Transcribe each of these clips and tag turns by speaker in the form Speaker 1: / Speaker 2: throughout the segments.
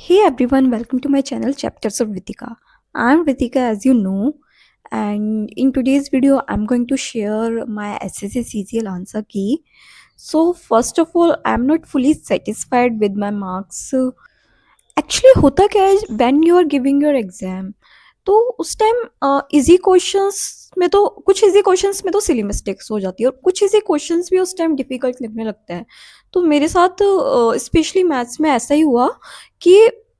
Speaker 1: Hey everyone, welcome to my channel Chapters of Ritika. I'm Ritika, as you know, and in today's video, I'm going to share my SSC CGL answer key. So, first of all, I'm not fully satisfied with my marks. Actually होता क्या है when you are giving your exam, तो उस time easy questions में तो कुछ easy questions में तो सिली मिस्टेक्स हो जाती है और कुछ इजी क्वेश्चंस भी उस टाइम डिफिकल्ट लगने लगते हैं। तो मेरे साथ स्पेशली मैथ्स में ऐसा ही हुआ कि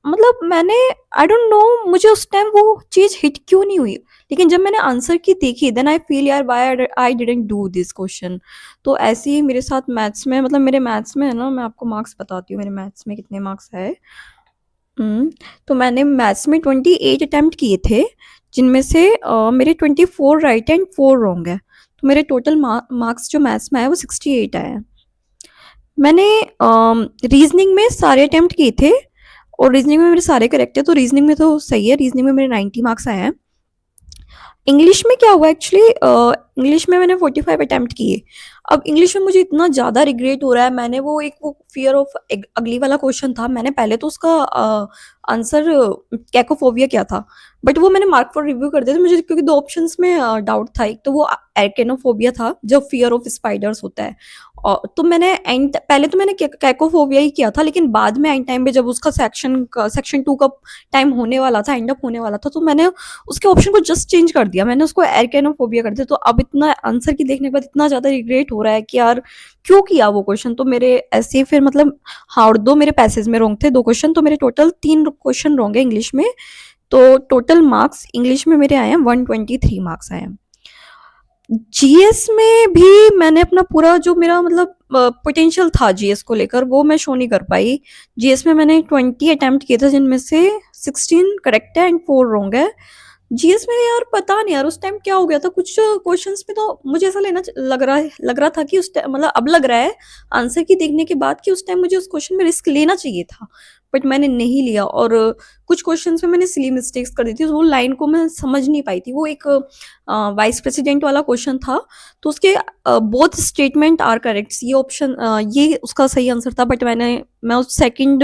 Speaker 1: मतलब मैंने आई डोंट नो मुझे उस टाइम वो चीज़ हिट क्यों नहीं हुई, लेकिन जब मैंने आंसर की देखी देन आई फील यार why I didn't do this question. तो ऐसे ही मेरे साथ मैथ्स में मतलब मेरे मैथ्स में है ना, मैं आपको मार्क्स बताती हूँ मेरे मैथ्स में कितने मार्क्स है। हुँ, तो मैंने मैथ्स में 28 अटेम्प्ट किए थे, जिनमें से मेरे 24 राइट एंड 4 रॉन्ग है। तो मेरे टोटल मार्क्स जो मैथ्स में आए वो 68 आए हैं। मैंने रीज़निंग में सारे अटेम्प्ट किए थे और रीज़निंग में मेरे सारे करेक्ट है, तो रीज़निंग में तो सही है, रीज़निंग में मेरे 90 मार्क्स आए हैं। इंग्लिश में क्या हुआ एक्चुअली, इंग्लिश में मैंने 45 अटेम्प्ट किए। अब इंग्लिश में मुझे इतना ज़्यादा रिग्रेट हो रहा है, मैंने वो फ़ियर ऑफ अगली वाला क्वेश्चन था, मैंने पहले तो उसका आंसर कैकोफोबिया किया था, बट वो मैंने मार्क फॉर रिव्यू कर दिया था मुझे, क्योंकि 2 ऑप्शंस में डाउट था। एक तो वो एर्केनोफोबिया था, जो फ़ियर ऑफ स्पाइडर्स होता है। तो मैंने एंड पहले तो मैंने कैकोफोबिया ही किया था, लेकिन बाद में एंड टाइम पे जब उसका सेक्शन 2 का टाइम होने वाला था, एंड अप होने वाला था, तो मैंने उसके ऑप्शन को जस्ट चेंज कर दिया, मैंने उसको एर्केनोफोबिया कर दिया। तो अब इतना आंसर की देखने के बाद इतना ज़्यादा रिग्रेट हो रहा है कि यार क्यों किया वो क्वेश्चन। तो मेरे ऐसे फिर मतलब हाँ, और 2 मेरे पैसेज में रॉन्ग थे, 2 क्वेश्चन, तो मेरे टोटल 3 क्वेश्चन रॉन्ग है इंग्लिश में। तो टोटल मार्क्स इंग्लिश में मेरे आए हैं 123 मार्क्स आए हैं। जीएस में भी मैंने अपना पूरा जो मेरा मतलब पोटेंशियल था जीएस को लेकर वो मैं शो नहीं कर पाई। जीएस में मैंने 20 अटेम्प्ट किए थे, जिनमें से 16 करेक्ट है एंड 4 रॉन्ग है। जीएस में यार पता नहीं यार उस टाइम क्या हो गया था, कुछ क्वेश्चंस में तो मुझे ऐसा लग रहा था कि उस टाइम मतलब अब लग रहा है आंसर की देखने के बाद कि उस टाइम मुझे उस क्वेश्चन में रिस्क लेना चाहिए था, बट मैंने नहीं लिया। और कुछ क्वेश्चंस में मैंने सिली मिस्टेक्स कर दी थी, वो लाइन को मैं समझ नहीं पाई थी। वो एक वाइस प्रेसिडेंट वाला क्वेश्चन था, तो उसके बोथ स्टेटमेंट आर करेक्ट, ये ऑप्शन ये उसका सही आंसर था, बट मैं उस सेकंड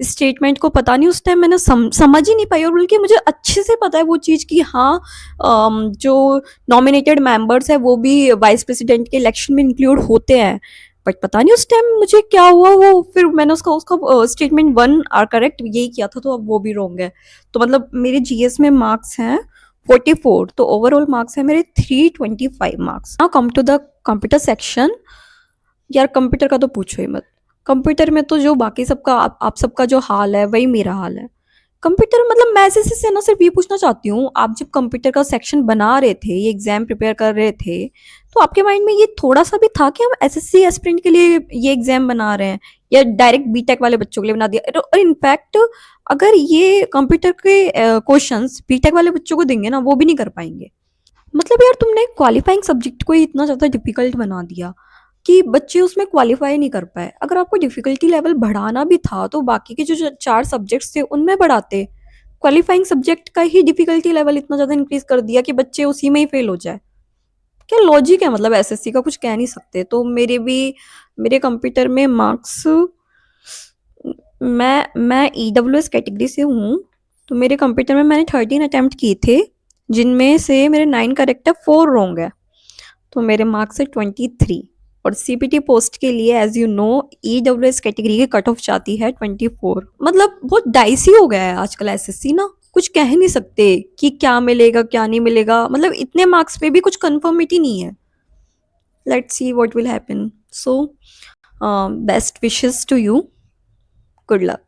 Speaker 1: स्टेटमेंट को पता नहीं उस टाइम मैंने समझ ही नहीं पाई। और बल्कि मुझे अच्छे से पता है वो चीज़ कि हाँ, जो नॉमिनेटेड मेंबर्स है वो भी वाइस प्रेसिडेंट के इलेक्शन में इंक्लूड होते हैं, बट पता नहीं उस टाइम मुझे क्या हुआ। वो फिर मैंने उसका उसका स्टेटमेंट 1 आर करेक्ट यही किया था, तो अब वो भी रॉन्ग है। तो मतलब मेरे जीएस में मार्क्स हैं 44, तो ओवरऑल मार्क्स है मेरे 325 marks. Now come to the computer section. यार कंप्यूटर का तो पूछो ही मत। कंप्यूटर में तो जो बाकी सबका आप सबका जो हाल है वही मेरा हाल है। कंप्यूटर मतलब मैं से ना सिर्फ ये पूछना चाहती हूँ, आप जब कंप्यूटर का सेक्शन बना रहे थे, ये एग्जाम प्रिपेयर कर रहे थे, तो आपके माइंड में ये थोड़ा सा भी था कि हम एसएससी एस्पिरेंट के लिए ये एग्जाम बना रहे हैं, या डायरेक्ट बीटेक वाले बच्चों के लिए बना दिया। और इनफैक्ट अगर ये कंप्यूटर के क्वेश्चंस बीटेक वाले बच्चों को देंगे ना, वो भी नहीं कर पाएंगे। मतलब यार तुमने क्वालिफाइंग सब्जेक्ट को ही इतना ज़्यादा डिफिकल्ट बना दिया कि बच्चे उसमें क्वालिफाई नहीं कर पाए। अगर आपको डिफिकल्टी लेवल बढ़ाना भी था तो बाकी के जो 4 सब्जेक्ट्स थे उनमें बढ़ाते। क्वालिफाइंग सब्जेक्ट का ही डिफिकल्टी लेवल इतना ज़्यादा इंक्रीज कर दिया कि बच्चे उसी में ही फेल हो जाए। क्या लॉजिक है, मतलब एसएससी का कुछ कह नहीं सकते। तो मेरे कंप्यूटर में मार्क्स, मैं ईडब्ल्यूएस कैटेगरी से हूँ, तो मेरे कंप्यूटर में मैंने 13 अटेम्प्ट किए थे, जिनमें से मेरे 9 करेक्ट है, 4 रॉन्ग है। तो मेरे मार्क्स है 23। और सीपीटी पोस्ट के लिए as you know EWS category की कट ऑफ जाती है 24। मतलब बहुत डाइसी हो गया है आजकल एसएससी ना, कुछ कह नहीं सकते कि क्या मिलेगा क्या नहीं मिलेगा, मतलब इतने मार्क्स पे भी कुछ कंफर्मिटी नहीं है। Let's see what will happen. So best wishes to you, good luck.